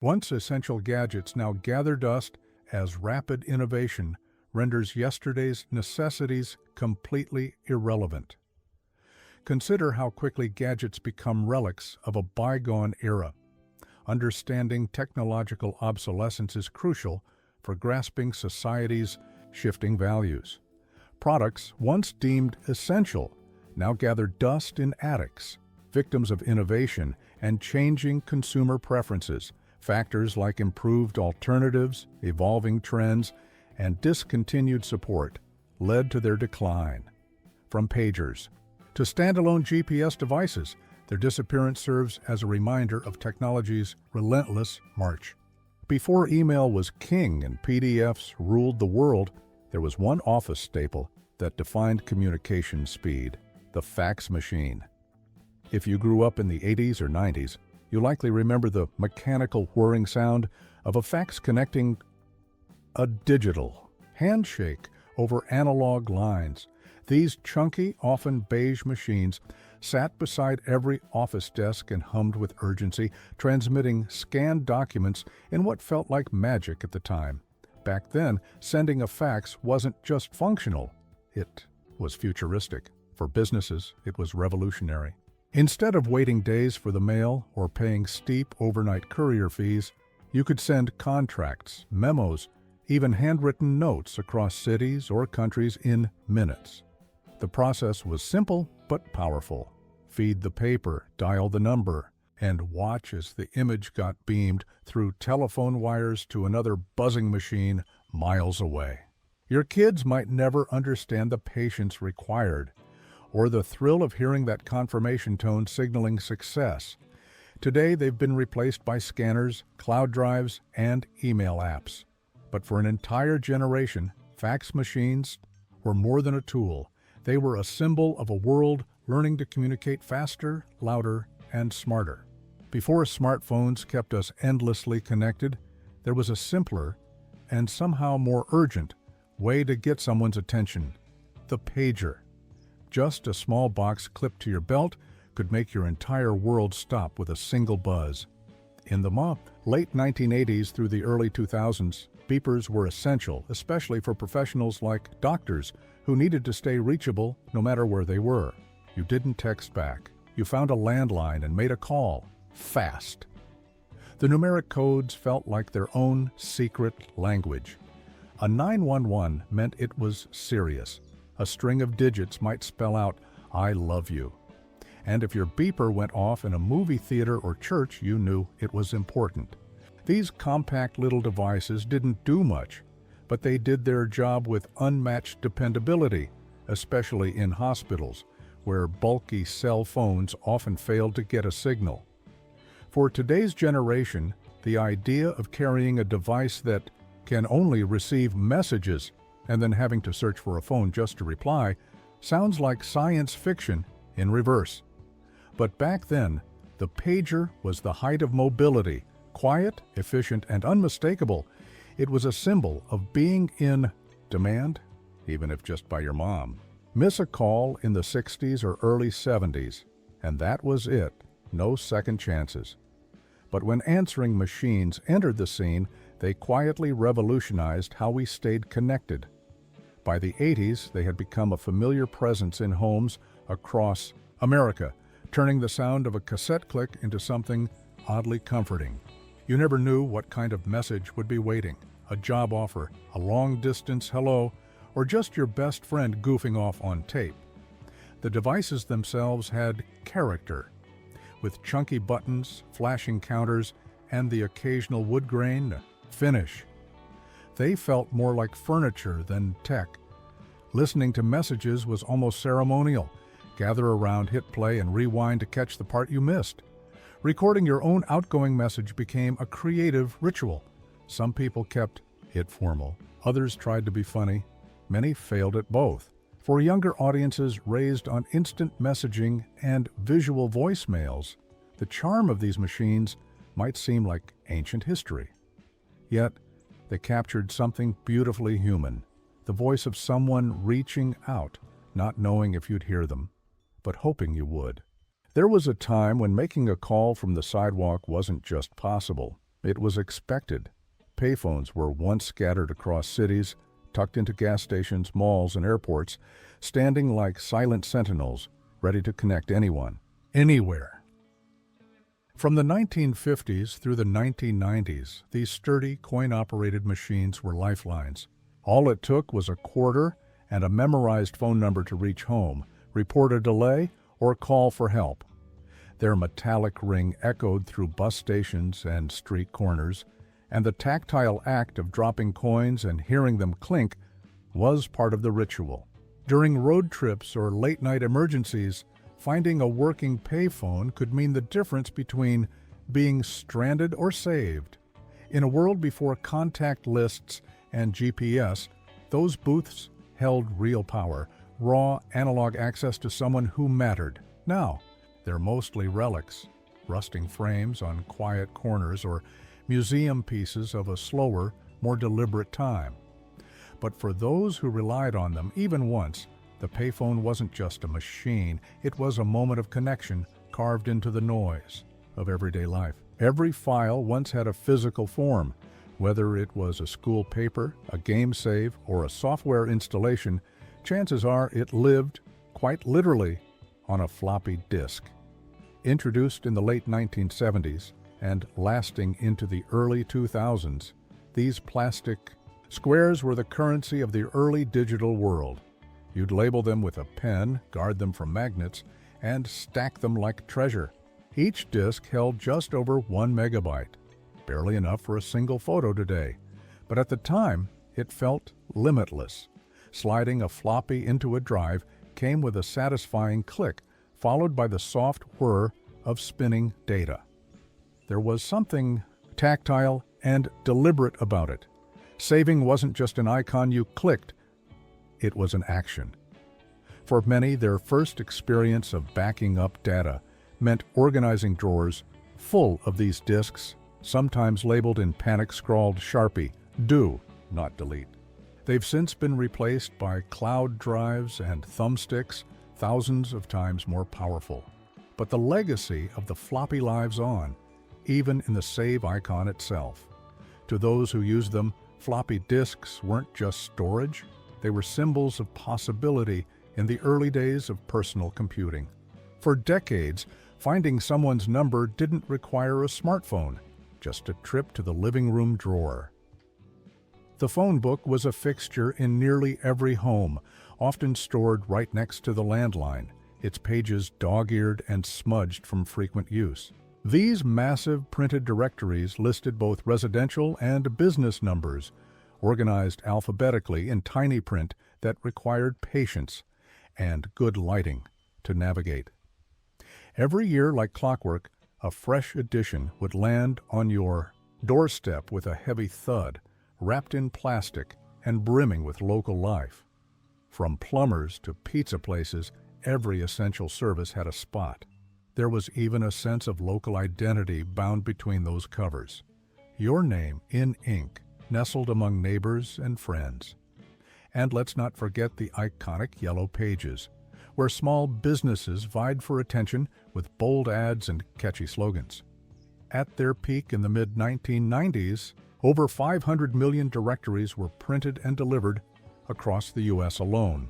Once essential gadgets now gather dust as rapid innovation renders yesterday's necessities completely irrelevant. Consider how quickly gadgets become relics of a bygone era. Understanding technological obsolescence is crucial for grasping society's shifting values. Products once deemed essential now gather dust in attics, victims of innovation and changing consumer preferences. Factors like improved alternatives, evolving trends, and discontinued support led to their decline. From pagers to standalone GPS devices, their disappearance serves as a reminder of technology's relentless march. Before email was king and PDFs ruled the world, there was one office staple that defined communication speed: the fax machine. If you grew up in the 80s or 90s, you likely remember the mechanical whirring sound of a fax connecting a digital handshake over analog lines. These chunky, often beige machines sat beside every office desk and hummed with urgency, transmitting scanned documents in what felt like magic at the time. Back then, sending a fax wasn't just functional, it was futuristic. For businesses, it was revolutionary. Instead of waiting days for the mail or paying steep overnight courier fees, you could send contracts, memos, even handwritten notes across cities or countries in minutes. The process was simple but powerful. Feed the paper, dial the number, and watch as the image got beamed through telephone wires to another buzzing machine miles away. Your kids might never understand the patience required, or the thrill of hearing that confirmation tone signaling success. Today, they've been replaced by scanners, cloud drives, and email apps. But for an entire generation, fax machines were more than a tool. They were a symbol of a world learning to communicate faster, louder, and smarter. Before smartphones kept us endlessly connected, there was a simpler and somehow more urgent way to get someone's attention: the pager. Just a small box clipped to your belt could make your entire world stop with a single buzz. In the late 1980s through the early 2000s, beepers were essential, especially for professionals like doctors who needed to stay reachable no matter where they were. You didn't text back. You found a landline and made a call, fast. The numeric codes felt like their own secret language. A 911 meant it was serious. A string of digits might spell out, "I love you." And if your beeper went off in a movie theater or church, you knew it was important. These compact little devices didn't do much, but they did their job with unmatched dependability, especially in hospitals, where bulky cell phones often failed to get a signal. For today's generation, the idea of carrying a device that can only receive messages and then having to search for a phone just to reply sounds like science fiction in reverse. But back then, the pager was the height of mobility, quiet, efficient, and unmistakable. It was a symbol of being in demand, even if just by your mom. Miss a call in the 60s or early 70s, and that was it, no second chances. But when answering machines entered the scene, they quietly revolutionized how we stayed connected. By the 80s, they had become a familiar presence in homes across America, turning the sound of a cassette click into something oddly comforting. You never knew what kind of message would be waiting: a job offer, a long-distance hello, or just your best friend goofing off on tape. The devices themselves had character, with chunky buttons, flashing counters, and the occasional wood grain finish. They felt more like furniture than tech. Listening to messages was almost ceremonial. Gather around, hit play, and rewind to catch the part you missed. Recording your own outgoing message became a creative ritual. Some people kept it formal. Others tried to be funny. Many failed at both. For younger audiences raised on instant messaging and visual voicemails, the charm of these machines might seem like ancient history. Yet, they captured something beautifully human, the voice of someone reaching out, not knowing if you'd hear them, but hoping you would. There was a time when making a call from the sidewalk wasn't just possible. It was expected. Payphones were once scattered across cities, tucked into gas stations, malls, and airports, standing like silent sentinels, ready to connect anyone, anywhere. From the 1950s through the 1990s, these sturdy, coin-operated machines were lifelines. All it took was a quarter and a memorized phone number to reach home, report a delay, or call for help. Their metallic ring echoed through bus stations and street corners, and the tactile act of dropping coins and hearing them clink was part of the ritual. During road trips or late-night emergencies, finding a working payphone could mean the difference between being stranded or saved. In a world before contact lists and GPS, those booths held real power, raw analog access to someone who mattered. Now, they're mostly relics, rusting frames on quiet corners or museum pieces of a slower, more deliberate time. But for those who relied on them even once, the payphone wasn't just a machine, it was a moment of connection carved into the noise of everyday life. Every file once had a physical form. Whether it was a school paper, a game save, or a software installation, chances are it lived, quite literally, on a floppy disk. Introduced in the late 1970s and lasting into the early 2000s, these plastic squares were the currency of the early digital world. You'd label them with a pen, guard them from magnets, and stack them like treasure. Each disk held just over 1 megabyte, barely enough for a single photo today. But at the time, it felt limitless. Sliding a floppy into a drive came with a satisfying click, followed by the soft whir of spinning data. There was something tactile and deliberate about it. Saving wasn't just an icon you clicked, it was an action. For many, their first experience of backing up data meant organizing drawers full of these disks, sometimes labeled in panic-scrawled Sharpie, "Do, not delete." They've since been replaced by cloud drives and thumbsticks, thousands of times more powerful. But the legacy of the floppy lives on, even in the save icon itself. To those who used them, floppy disks weren't just storage, they were symbols of possibility in the early days of personal computing. For decades, finding someone's number didn't require a smartphone, just a trip to the living room drawer. The phone book was a fixture in nearly every home, often stored right next to the landline, its pages dog-eared and smudged from frequent use. These massive printed directories listed both residential and business numbers, organized alphabetically in tiny print that required patience and good lighting to navigate. Every year, like clockwork, a fresh edition would land on your doorstep with a heavy thud, wrapped in plastic and brimming with local life. From plumbers to pizza places, every essential service had a spot. There was even a sense of local identity bound between those covers. Your name, in ink, nestled among neighbors and friends. And let's not forget the iconic yellow pages, where small businesses vied for attention with bold ads and catchy slogans. At their peak in the mid-1990s, over 500 million directories were printed and delivered across the U.S. alone.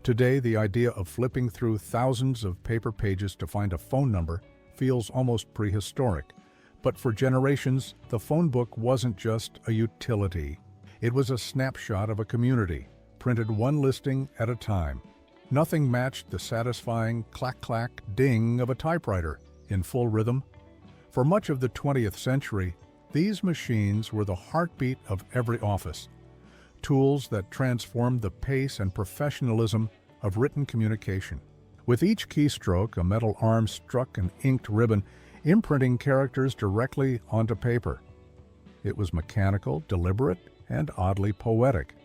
Today, the idea of flipping through thousands of paper pages to find a phone number feels almost prehistoric. But for generations, the phone book wasn't just a utility. It was a snapshot of a community, printed one listing at a time. Nothing matched the satisfying clack-clack ding of a typewriter in full rhythm. For much of the 20th century, these machines were the heartbeat of every office, tools that transformed the pace and professionalism of written communication. With each keystroke, a metal arm struck an inked ribbon, imprinting characters directly onto paper. It was mechanical, deliberate, and oddly poetic.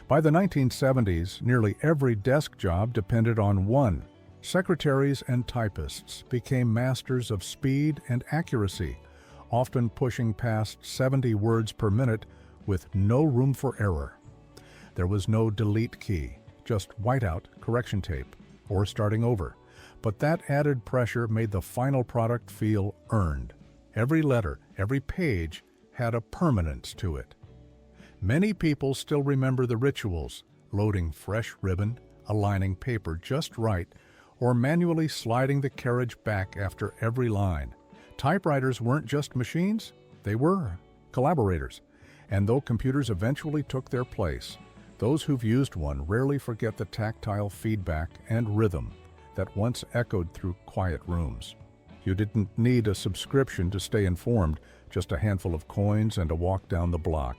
By the 1970s, nearly every desk job depended on one. Secretaries and typists became masters of speed and accuracy, often pushing past 70 words per minute with no room for error. There was no delete key, just whiteout, correction tape, or starting over. But that added pressure made the final product feel earned. Every letter, every page had a permanence to it. Many people still remember the rituals, loading fresh ribbon, aligning paper just right, or manually sliding the carriage back after every line. Typewriters weren't just machines, they were collaborators. And though computers eventually took their place, those who've used one rarely forget the tactile feedback and rhythm that once echoed through quiet rooms. You didn't need a subscription to stay informed, just a handful of coins and a walk down the block.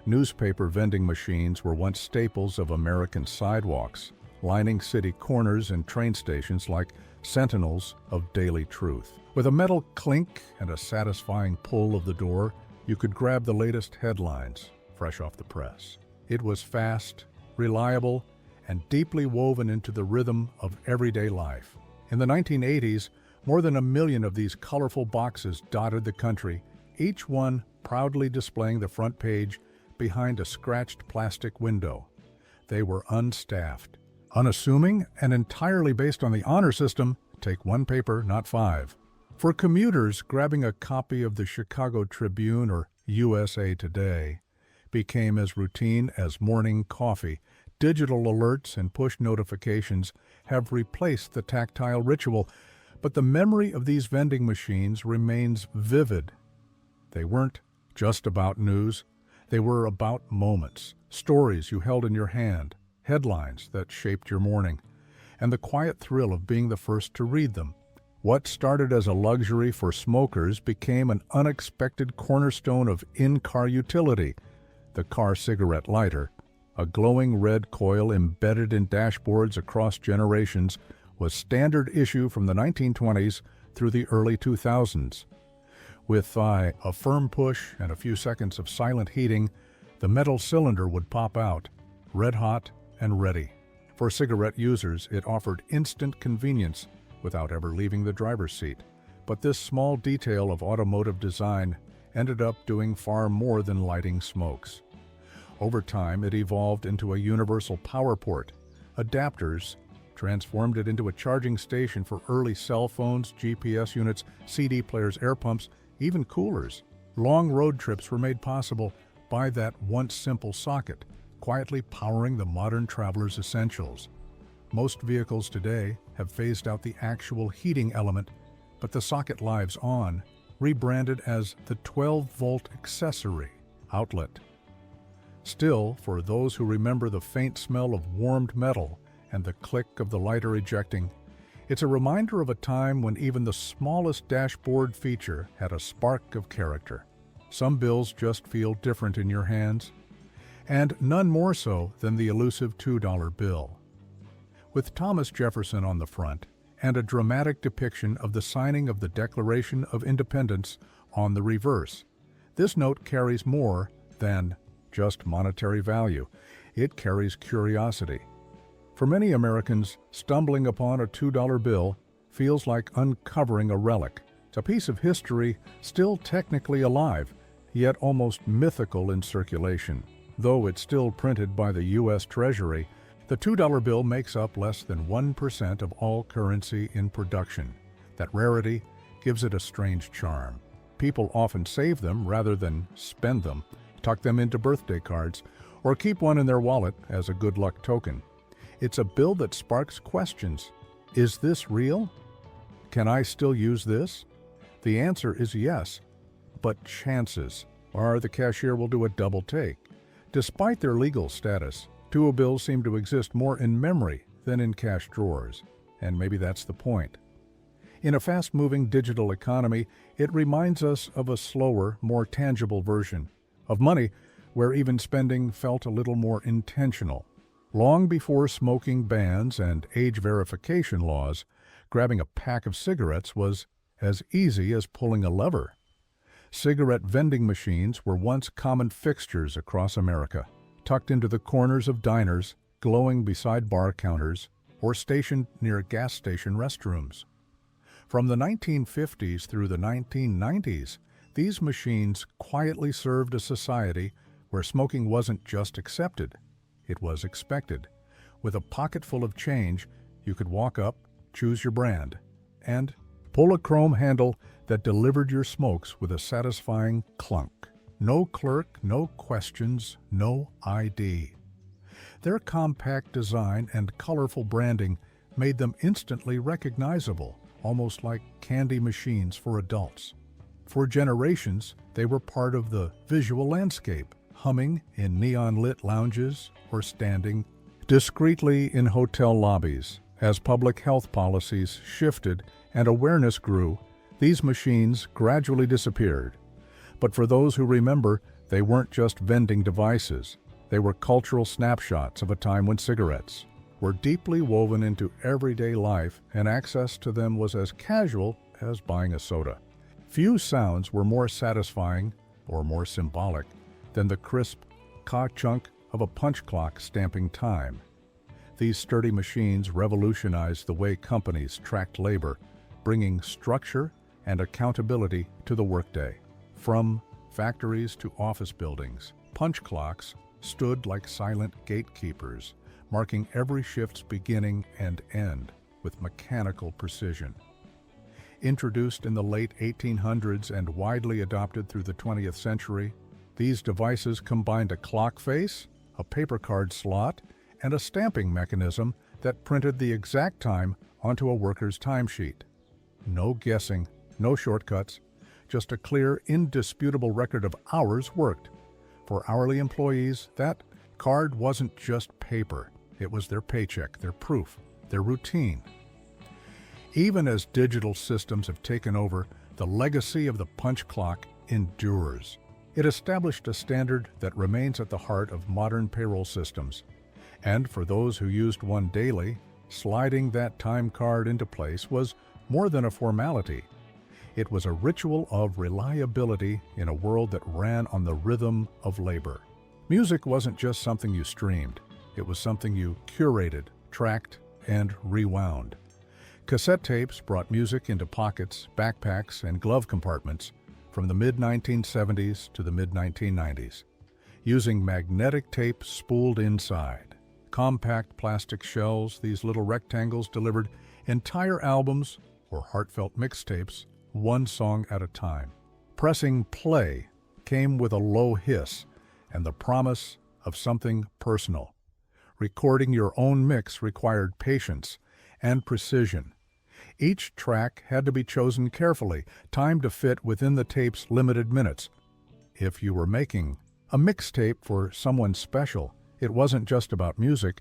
Newspaper vending machines were once staples of American sidewalks, lining city corners and train stations like sentinels of daily truth. With a metal clink and a satisfying pull of the door, you could grab the latest headlines, fresh off the press. It was fast, reliable, and deeply woven into the rhythm of everyday life. In the 1980s, more than 1 million of these colorful boxes dotted the country, each one proudly displaying the front page behind a scratched plastic window. They were unstaffed, unassuming, and entirely based on the honor system, take 1 paper, not 5. For commuters, grabbing a copy of the Chicago Tribune or USA Today became as routine as morning coffee. Digital alerts and push notifications have replaced the tactile ritual, but the memory of these vending machines remains vivid. They weren't just about news. They were about moments, stories you held in your hand, headlines that shaped your morning, and the quiet thrill of being the first to read them. What started as a luxury for smokers became an unexpected cornerstone of in-car utility, the car cigarette lighter. A glowing red coil embedded in dashboards across generations was standard issue from the 1920s through the early 2000s. With a firm push and a few seconds of silent heating, the metal cylinder would pop out, red hot and ready. For cigarette users, it offered instant convenience without ever leaving the driver's seat. But this small detail of automotive design ended up doing far more than lighting smokes. Over time, it evolved into a universal power port. Adapters transformed it into a charging station for early cell phones, GPS units, CD players, air pumps, even coolers. Long road trips were made possible by that once simple socket, quietly powering the modern traveler's essentials. Most vehicles today have phased out the actual heating element, but the socket lives on, rebranded as the 12-volt accessory outlet. Still, for those who remember the faint smell of warmed metal and the click of the lighter ejecting, it's a reminder of a time when even the smallest dashboard feature had a spark of character. Some bills just feel different in your hands, and none more so than the elusive $2 bill. With Thomas Jefferson on the front and a dramatic depiction of the signing of the Declaration of Independence on the reverse, this note carries more than just monetary value. It carries curiosity. For many Americans, stumbling upon a $2 bill feels like uncovering a relic. It's a piece of history still technically alive, yet almost mythical in circulation. Though it's still printed by the U.S. Treasury, the $2 bill makes up less than 1% of all currency in production. That rarity gives it a strange charm. People often save them rather than spend them, tuck them into birthday cards, or keep one in their wallet as a good luck token. It's a bill that sparks questions. Is this real? Can I still use this? The answer is yes, but chances are the cashier will do a double take. Despite their legal status, $2 bills seem to exist more in memory than in cash drawers, and maybe that's the point. In a fast-moving digital economy, it reminds us of a slower, more tangible version of money where even spending felt a little more intentional. Long before smoking bans and age verification laws, grabbing a pack of cigarettes was as easy as pulling a lever. Cigarette vending machines were once common fixtures across America, tucked into the corners of diners, glowing beside bar counters, or stationed near gas station restrooms. From the 1950s through the 1990s, these machines quietly served a society where smoking wasn't just accepted, it was expected. With a pocket full of change, you could walk up, choose your brand, and Pull a chrome handle that delivered your smokes with a satisfying clunk. No clerk, no questions, no ID. Their compact design and colorful branding made them instantly recognizable, almost like candy machines for adults. For generations, they were part of the visual landscape, humming in neon-lit lounges or standing discreetly in hotel lobbies. As public health policies shifted and awareness grew, these machines gradually disappeared. But for those who remember, they weren't just vending devices. They were cultural snapshots of a time when cigarettes were deeply woven into everyday life, and access to them was as casual as buying a soda. Few sounds were more satisfying or more symbolic than the crisp ka-chunk of a punch clock stamping time. These sturdy machines revolutionized the way companies tracked labor, bringing structure and accountability to the workday. From factories to office buildings, punch clocks stood like silent gatekeepers, marking every shift's beginning and end with mechanical precision. Introduced in the late 1800s and widely adopted through the 20th century, these devices combined a clock face, a paper card slot, and a stamping mechanism that printed the exact time onto a worker's timesheet. No guessing, no shortcuts, just a clear, indisputable record of hours worked. For hourly employees, that card wasn't just paper. It was their paycheck, their proof, their routine. Even as digital systems have taken over, the legacy of the punch clock endures. It established a standard that remains at the heart of modern payroll systems. And for those who used one daily, sliding that time card into place was more than a formality. It was a ritual of reliability in a world that ran on the rhythm of labor. Music wasn't just something you streamed. It was something you curated, tracked, and rewound. Cassette tapes brought music into pockets, backpacks, and glove compartments from the mid-1970s to the mid-1990s, using magnetic tape spooled inside. Compact plastic shells, these little rectangles delivered entire albums or heartfelt mixtapes, one song at a time. Pressing play came with a low hiss and the promise of something personal. Recording your own mix required patience and precision. Each track had to be chosen carefully, timed to fit within the tape's limited minutes. If you were making a mixtape for someone special, it wasn't just about music,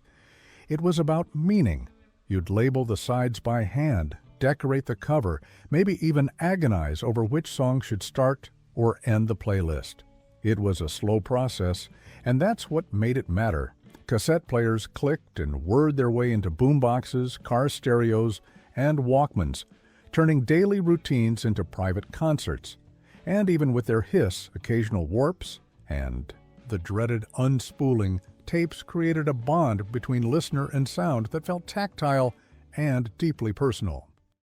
it was about meaning. You'd label the sides by hand, decorate the cover, maybe even agonize over which song should start or end the playlist. It was a slow process, and that's what made it matter. Cassette players clicked and whirred their way into boomboxes, car stereos, and walkmans, turning daily routines into private concerts. And even with their hiss, occasional warps, and the dreaded unspooling, tapes created a bond between listener and sound that felt tactile and deeply personal.